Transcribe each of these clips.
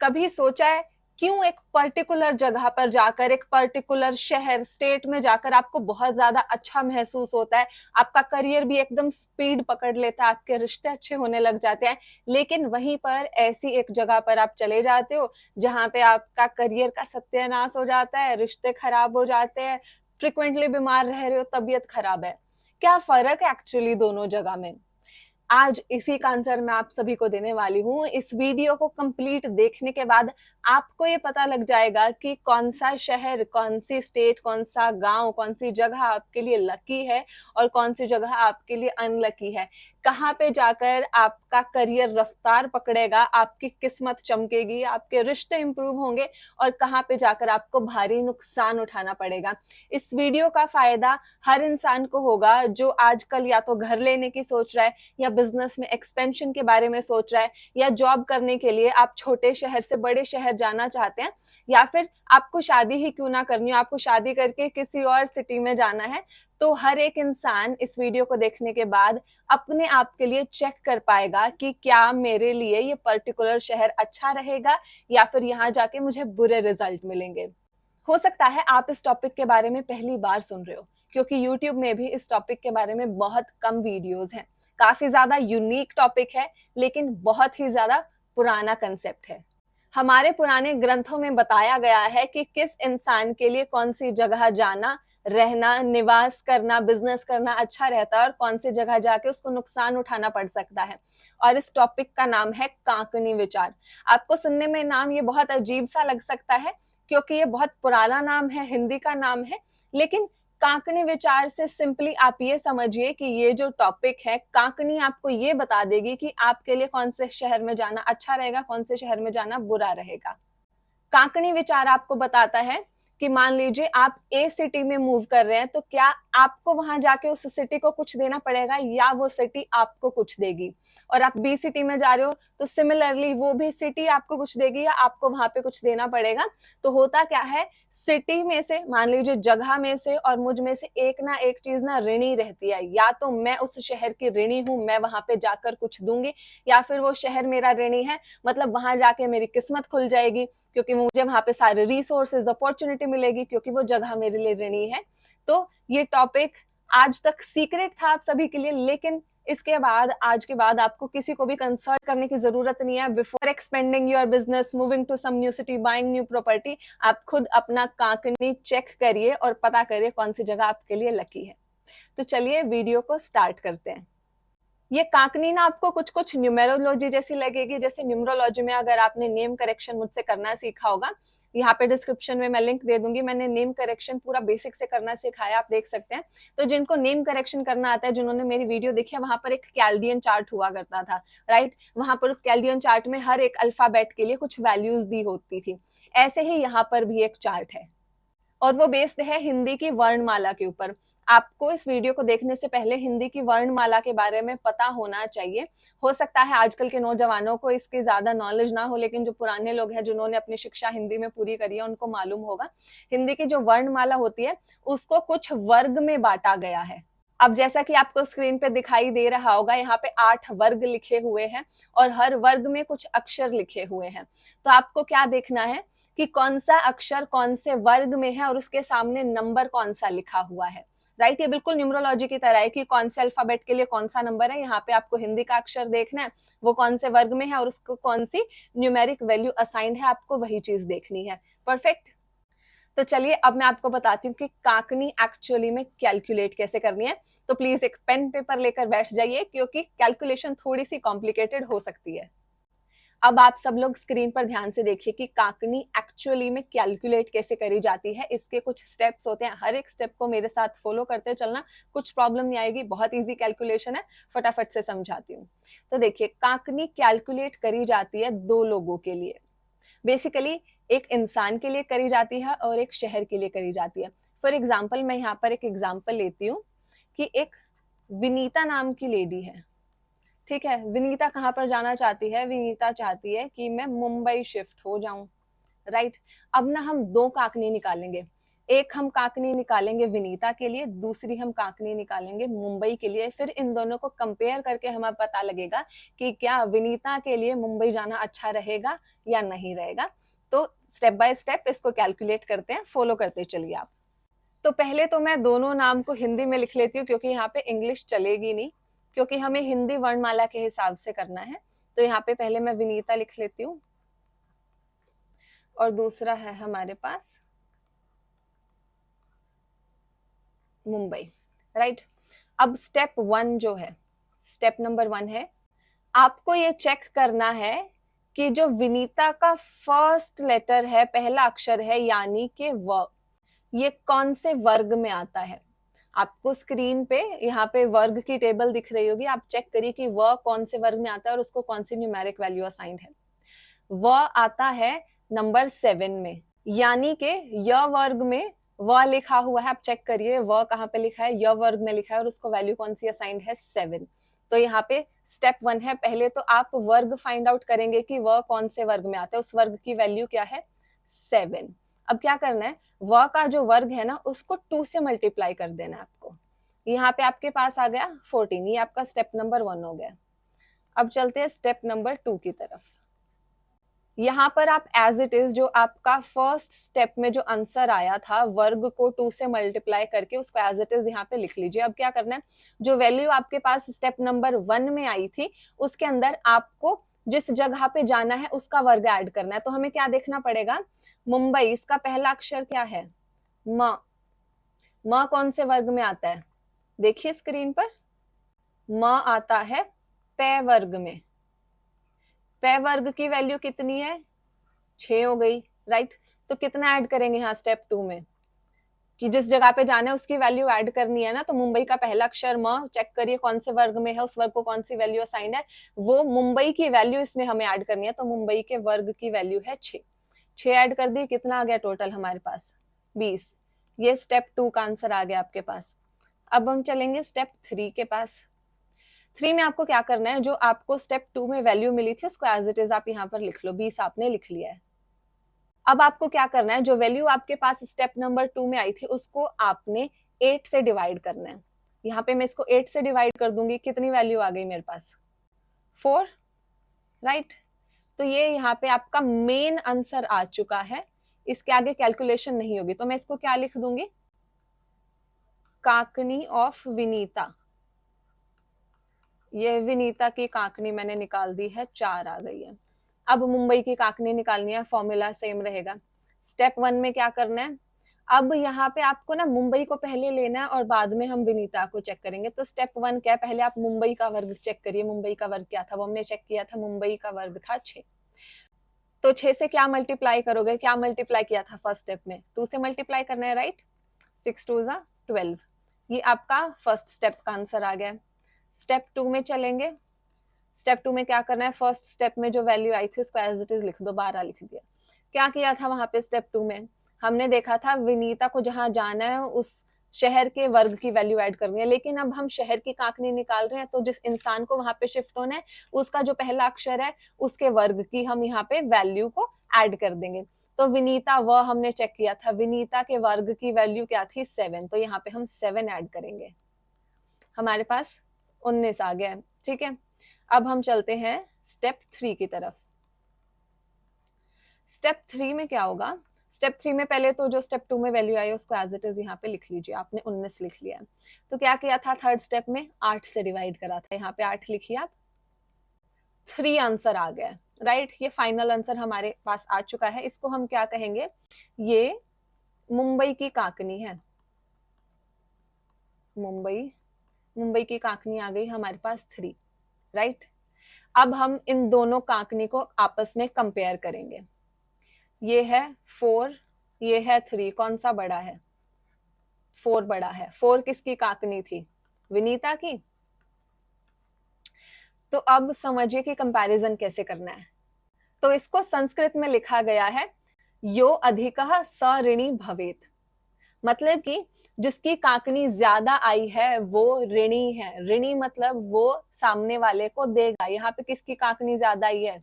कभी सोचा है क्यों एक पर्टिकुलर जगह पर जाकर, एक पर्टिकुलर शहर, स्टेट में जाकर आपको बहुत ज्यादा अच्छा महसूस होता है, आपका करियर भी एकदम स्पीड पकड़ लेता है, आपके रिश्ते अच्छे होने लग जाते हैं, लेकिन वहीं पर ऐसी एक जगह पर आप चले जाते हो जहां पे आपका करियर का सत्यानाश हो जाता है, रिश्ते खराब हो जाते हैं, फ्रिक्वेंटली बीमार रह रहे हो, तबीयत खराब है। क्या फर्क है एक्चुअली दोनों जगह में? आज इसी का आंसर मैं आप सभी को देने वाली हूँ। इस वीडियो को कंप्लीट देखने के बाद आपको ये पता लग जाएगा कि कौन सा शहर, कौन सी स्टेट, कौन सा गांव, कौन सी जगह आपके लिए लकी है और कौन सी जगह आपके लिए अनलकी है। कहाँ पे जाकर आपका करियर रफ्तार पकड़ेगा, आपकी किस्मत चमकेगी, आपके रिश्ते इंप्रूव होंगे और कहाँ पे जाकर आपको भारी नुकसान उठाना पड़ेगा। इस वीडियो का फायदा हर इंसान को होगा जो आजकल या तो घर लेने की सोच रहा है, या बिजनेस में एक्सपेंशन के बारे में सोच रहा है, या जॉब करने के लिए आप छोटे शहर से बड़े शहर जाना चाहते हैं, या फिर आपको शादी ही क्यों ना करनी हो, आपको शादी करके किसी और सिटी में जाना है। तो हर एक इंसान इस वीडियो को देखने के बाद अपने आप के लिए चेक कर पाएगा कि क्या मेरे लिए ये पर्टिकुलर शहर अच्छा रहेगा या फिर यहाँ जाके मुझे बुरे रिजल्ट मिलेंगे। हो सकता है आप इस टॉपिक के बारे में पहली बार सुन रहे हो, क्योंकि YouTube में भी इस टॉपिक के बारे में बहुत कम वीडियोस हैं। काफी ज्यादा यूनिक टॉपिक है, लेकिन बहुत ही ज्यादा पुराना कंसेप्ट है। हमारे पुराने ग्रंथों में बताया गया है कि किस इंसान के लिए कौन सी जगह जाना, रहना, निवास करना, बिजनेस करना अच्छा रहता है और कौन सी जगह जाके उसको नुकसान उठाना पड़ सकता है। और इस टॉपिक का नाम है कांकनी विचार। आपको सुनने में नाम ये बहुत अजीब सा लग सकता है, क्योंकि ये बहुत पुराना नाम है, हिंदी का नाम है, लेकिन कांकनी विचार से सिंपली आप ये समझिए कि ये जो टॉपिक है, कांकनी आपको ये बता देगी कि आपके लिए कौन से शहर में जाना अच्छा रहेगा, कौन से शहर में जाना बुरा रहेगा। कांकनी विचार आपको बताता है कि मान लीजिए आप ए सिटी में मूव कर रहे हैं, तो क्या आपको वहां जाके उस सिटी को कुछ देना पड़ेगा या वो सिटी आपको कुछ देगी। और आप बी सिटी में जा रहे हो तो सिमिलरली वो भी सिटी आपको कुछ देगी या आपको वहां पे कुछ देना पड़ेगा। तो होता क्या है, सिटी में से, मान लीजिए जगह में से और मुझ में से एक ना एक चीज ना ऋणी रहती है। या तो मैं उस शहर की ऋणी हूं, मैं वहां पे जाकर कुछ दूंगी, या फिर वो शहर मेरा ऋणी है, मतलब वहां जाके मेरी किस्मत खुल जाएगी, क्योंकि मुझे वहां पे सारे रिसोर्सेज, अपॉर्चुनिटी मिलेगी, क्योंकि वो जगह मेरे लिए ऋणी है। तो ये टॉपिक आज तक सीक्रेट था आप सभी के लिए, लेकिन इसके बाद, आज के बाद आपको किसी को भी कंसल्ट करने की जरूरत नहीं है। Before expanding your business, moving to some new city, buying new property, आप खुद अपना कांकनी चेक करिए और पता करिए कौन सी जगह आपके लिए लकी है। तो चलिए वीडियो को स्टार्ट करते हैं। ये कांकनी ना आपको कुछ कुछ न्यूमेरोलॉजी जैसी लगेगी, जैसे न्यूमरोलॉजी में अगर आपने नेम करेक्शन मुझसे करना सीखा होगा, यहाँ पे डिस्क्रिप्शन में मैं लिंक दे दूंगी, मैंने नेम करेक्शन पूरा बेसिक से करना सिखाया, आप देख सकते हैं। तो जिनको नेम करेक्शन करना आता है, जिन्होंने मेरी वीडियो देखी है, वहां पर एक कैल्डियन चार्ट हुआ करता था, राइट। वहां पर उस कैल्डियन चार्ट में हर एक अल्फाबेट के लिए कुछ वैल्यूज दी होती थी। ऐसे ही यहाँ पर भी एक चार्ट है और वो बेस्ड है हिंदी की वर्णमाला के ऊपर। आपको इस वीडियो को देखने से पहले हिंदी की वर्णमाला के बारे में पता होना चाहिए। हो सकता है आजकल के नौजवानों को इसकी ज्यादा नॉलेज ना हो, लेकिन जो पुराने लोग हैं, जिन्होंने अपनी शिक्षा हिंदी में पूरी करी है, उनको मालूम होगा। हिंदी की जो वर्णमाला होती है उसको कुछ वर्ग में बांटा गया है। अब जैसा कि आपको स्क्रीन पे दिखाई दे रहा होगा, यहाँ पे 8 वर्ग लिखे हुए हैं और हर वर्ग में कुछ अक्षर लिखे हुए हैं। तो आपको क्या देखना है कि कौन सा अक्षर कौन से वर्ग में है और उसके सामने नंबर कौन सा लिखा हुआ है, राइट। ये बिल्कुल न्यूमरोलॉजी की तरह है कि कौन से अल्फाबेट के लिए कौन सा नंबर है। यहाँ पे आपको हिंदी का अक्षर देखना है, वो कौन से वर्ग में है और उसको कौन सी न्यूमेरिक वैल्यू असाइंड है, आपको वही चीज देखनी है। परफेक्ट। तो चलिए अब मैं आपको बताती हूँ कि काकनी एक्चुअली में कैलकुलेट कैसे करनी है। तो प्लीज एक पेन पेपर लेकर बैठ जाइए, क्योंकि कैलकुलेशन थोड़ी सी कॉम्प्लिकेटेड हो सकती है। अब आप सब लोग स्क्रीन पर ध्यान से देखिए कि काकनी एक्चुअली में कैलकुलेट कैसे करी जाती है। इसके कुछ स्टेप्स होते हैं, हर एक स्टेप को मेरे साथ फॉलो करते चलना, कुछ प्रॉब्लम नहीं आएगी। बहुत इजी कैलकुलेशन है, फटाफट से समझाती हूँ। तो देखिए, काकनी कैलकुलेट करी जाती है 2 लोगों के लिए। बेसिकली एक इंसान के लिए करी जाती है और एक शहर के लिए करी जाती है। फॉर एग्जाम्पल, मैं यहाँ पर एक एग्जाम्पल लेती हूँ कि एक विनीता नाम की लेडी है, ठीक है। विनीता कहाँ पर जाना चाहती है? विनीता चाहती है कि मैं मुंबई शिफ्ट हो जाऊं, राइट। अब ना हम 2 काकनी निकालेंगे। एक हम काकनी निकालेंगे विनीता के लिए, दूसरी हम काकनी निकालेंगे मुंबई के लिए। फिर इन दोनों को कंपेयर करके हमें पता लगेगा कि क्या विनीता के लिए मुंबई जाना अच्छा रहेगा या नहीं रहेगा। तो स्टेप बाय स्टेप इसको कैलकुलेट करते हैं, फॉलो करते चलिए आप। तो पहले तो मैं दोनों नाम को हिंदी में लिख लेती हूँ, क्योंकि यहाँ पे इंग्लिश चलेगी नहीं, क्योंकि हमें हिंदी वर्णमाला के हिसाब से करना है। तो यहाँ पे पहले मैं विनीता लिख लेती हूँ, और दूसरा है हमारे पास मुंबई, राइट। अब स्टेप 1 जो है, स्टेप नंबर 1 है, आपको ये चेक करना है कि जो विनीता का फर्स्ट लेटर है, पहला अक्षर है, यानी कि व, ये कौन से वर्ग में आता है। आपको स्क्रीन पे यहाँ पे वर्ग की टेबल दिख रही होगी, आप चेक करिए कि वह कौन से वर्ग में आता है और उसको कौन सी न्यूमेरिक वैल्यू असाइंड है। वह आता है नंबर 7 में, यानी कि य वर्ग में वह लिखा हुआ है। आप चेक करिए वह कहाँ पे लिखा है, य वर्ग में लिखा है, और उसको वैल्यू कौन सी असाइंड है, 7। तो यहाँ पे स्टेप 1 है, पहले तो आप वर्ग फाइंड आउट करेंगे कि वह कौन से वर्ग में आता है, उस वर्ग की वैल्यू क्या है, 7। अब क्या करना है, वह का जो वर्ग है ना उसको 2 से मल्टीप्लाई कर देना है आपको। यहाँ पे आपके पास आ गया 14, ये आपका स्टेप नंबर 1 हो गया। अब चलते हैं स्टेप नंबर 2 की तरफ। यहाँ पर आप एज इट इज जो आपका फर्स्ट स्टेप में जो आंसर आया था, वर्ग को 2 से मल्टीप्लाई करके उसको एज इट इज यहाँ पे लिख लीजिए। अब क्या करना है, जो वैल्यू आपके पास स्टेप नंबर 1 में आई थी उसके अंदर आपको जिस जगह पे जाना है उसका वर्ग ऐड करना है। तो हमें क्या देखना पड़ेगा, मुंबई, इसका पहला अक्षर क्या है, म। म कौन से वर्ग में आता है, देखिए स्क्रीन पर, म आता है पै वर्ग में। पै वर्ग की वैल्यू कितनी है, 6 हो गई, राइट। तो कितना ऐड करेंगे यहाँ स्टेप 2 में, कि जिस जगह पे जाना है उसकी वैल्यू ऐड करनी है ना। तो मुंबई का पहला अक्षर म, चेक करिए कौन से वर्ग में है, उस वर्ग को कौन सी वैल्यू असाइन है, वो मुंबई की वैल्यू इसमें हमें ऐड करनी है। तो मुंबई के वर्ग की वैल्यू है 6। 6 ऐड कर दी, कितना आ गया टोटल हमारे पास, 20। ये स्टेप 2 का आंसर आ गया आपके पास। अब हम चलेंगे स्टेप 3 के पास। 3 में आपको क्या करना है, जो आपको स्टेप 2 में वैल्यू मिली थी उसको एज इट इज आप यहाँ पर लिख लो, 20 आपने लिख लिया है। अब आपको क्या करना है, जो वैल्यू आपके पास स्टेप नंबर 2 में आई थी उसको आपने 8 से डिवाइड करना है। यहाँ पे मैं इसको 8 से डिवाइड कर दूंगी, कितनी वैल्यू आ गई मेरे पास, 4, राइट। तो ये यहाँ पे आपका मेन आंसर आ चुका है, इसके आगे कैलकुलेशन नहीं होगी। तो मैं इसको क्या लिख दूंगी, काकनी ऑफ विनीता। ये विनीता की काकनी मैंने निकाल दी है, 4 आ गई है। अब मुंबई की काकनी निकालनी है, फॉर्मूला सेम रहेगा। स्टेप 1 में क्या करना है, अब यहाँ पे आपको ना मुंबई को पहले लेना है और बाद में हम विनीता को चेक करेंगे। तो स्टेप 1 क्या है, पहले आप मुंबई का वर्ग चेक करिए। मुंबई का वर्ग क्या था, वो हमने चेक किया था, मुंबई का वर्ग था 6। तो 6 से क्या मल्टीप्लाई करोगे, क्या मल्टीप्लाई किया था फर्स्ट स्टेप में, 2 से मल्टीप्लाई करना है, राइट। 6 2 जा 12, ये आपका फर्स्ट स्टेप का आंसर आ गया। स्टेप 2 में चलेंगे। स्टेप 2 में क्या करना है, फर्स्ट स्टेप में जो वैल्यू आई थी उसको एज इट इज लिख दो, 12 लिख दिया। क्या किया था वहां पे स्टेप 2 में, हमने देखा था विनीता को जहां जाना है उस शहर के वर्ग की वैल्यू ऐड करनी है। लेकिन अब हम शहर की काकनी निकाल रहे हैं, तो जिस इंसान को वहां पे शिफ्ट होना है उसका जो पहला अक्षर है उसके वर्ग की हम यहाँ पे वैल्यू को ऐड कर देंगे। तो विनीता वह हमने चेक किया था, विनीता के वर्ग की वैल्यू क्या थी, 7। तो यहाँ पे हम 7 ऐड करेंगे, हमारे पास 19 आ गया है, ठीक है। अब हम चलते हैं स्टेप 3 की तरफ। स्टेप 3 में क्या होगा, स्टेप 3 में पहले तो जो स्टेप 2 में वैल्यू आई उसको एज इट इज यहाँ पे लिख लीजिए। आपने 19 लिख लिया। तो क्या किया था, थर्ड स्टेप में 8 से डिवाइड करा था, यहाँ पे 8 लिखिए आप, 3 आंसर आ गया, राइट। ये फाइनल आंसर हमारे पास आ चुका है। इसको हम क्या कहेंगे, ये मुंबई की काकनी है। मुंबई की काकनी आ गई हमारे पास 3, राइट। अब हम इन दोनों काकनी को आपस में कंपेयर करेंगे। ये है 4, ये है 3, कौन सा बड़ा है, 4 बड़ा है। 4 किसकी काकनी थी, विनीता की। तो अब समझिए कि कंपैरिजन कैसे करना है। तो इसको संस्कृत में लिखा गया है, यो अधिकः स ऋणी भवेत। मतलब कि जिसकी काकनी ज्यादा आई है वो ऋणी है। ऋणी मतलब वो सामने वाले को देगा। यहाँ पे किसकी काकनी ज्यादा आई है,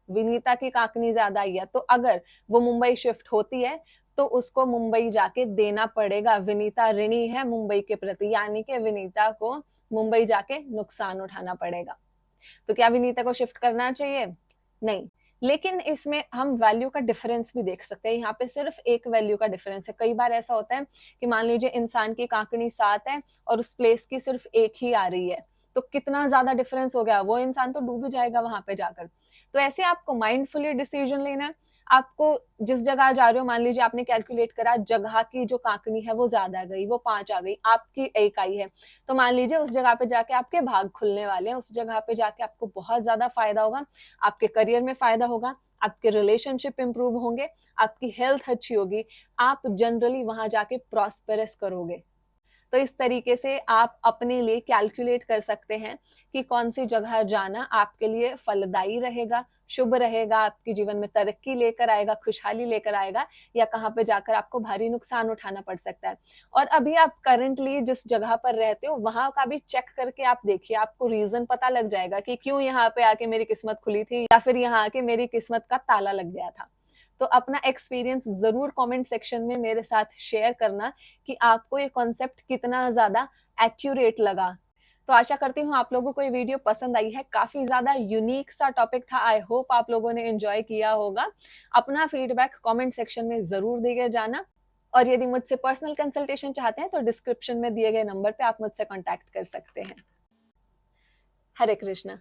विनीता की काकनी ज्यादा आई है, तो अगर वो मुंबई शिफ्ट होती है तो उसको मुंबई जाके देना पड़ेगा। विनीता ऋणी है मुंबई के प्रति, यानी कि विनीता को मुंबई जाके नुकसान उठाना पड़ेगा। तो क्या विनीता को शिफ्ट करना चाहिए? नहीं। लेकिन इसमें हम वैल्यू का डिफरेंस भी देख सकते हैं। यहाँ पे सिर्फ एक वैल्यू का डिफरेंस है। कई बार ऐसा होता है कि मान लीजिए इंसान की काकनी 7 है और उस प्लेस की सिर्फ 1 ही आ रही है, तो कितना ज्यादा डिफरेंस हो गया, वो इंसान तो डूब जाएगा वहां पे जाकर। तो ऐसे आपको माइंडफुली डिसीजन लेना है। आपको जिस जगह जा रहे हो, मान लीजिए आपने कैलकुलेट करा जगह की जो काकनी है वो ज्यादा गई, वो 5 आ गई, आपकी 1 आई है, तो मान लीजिए उस जगह पे जाके आपके भाग खुलने वाले हैं, उस जगह पे जाके आपको बहुत ज्यादा फायदा होगा, आपके करियर में फायदा होगा, आपके रिलेशनशिप इंप्रूव होंगे, आपकी हेल्थ अच्छी होगी, आप जनरली वहां जाके प्रॉस्पेरस करोगे। तो इस तरीके से आप अपने लिए कैलकुलेट कर सकते हैं कि कौन सी जगह जाना आपके लिए फलदायी रहेगा, शुभ रहेगा, आपके जीवन में तरक्की लेकर आएगा, खुशहाली लेकर आएगा, या कहाँ पे जाकर आपको भारी नुकसान उठाना पड़ सकता है। और अभी आप करंटली जिस जगह पर रहते हो वहां का भी चेक करके आप देखिए, आपको रीजन पता लग जाएगा कि क्यों यहाँ पे आके मेरी किस्मत खुली थी या फिर यहाँ आके मेरी किस्मत का ताला लग गया था। तो अपना एक्सपीरियंस जरूर कमेंट सेक्शन में मेरे साथ शेयर करना कि आपको ये कॉन्सेप्ट कितना ज्यादा एक्यूरेट लगा। तो आशा करती हूँ आप लोगों को ये वीडियो पसंद आई है। काफी ज्यादा यूनिक सा टॉपिक था। आई होप आप लोगों ने एंजॉय किया होगा। अपना फीडबैक कमेंट सेक्शन में जरूर देकर जाना, और यदि मुझसे पर्सनल कंसल्टेशन चाहते हैं तो डिस्क्रिप्शन में दिए गए नंबर पे आप मुझसे कांटेक्ट कर सकते हैं। हरे कृष्णा।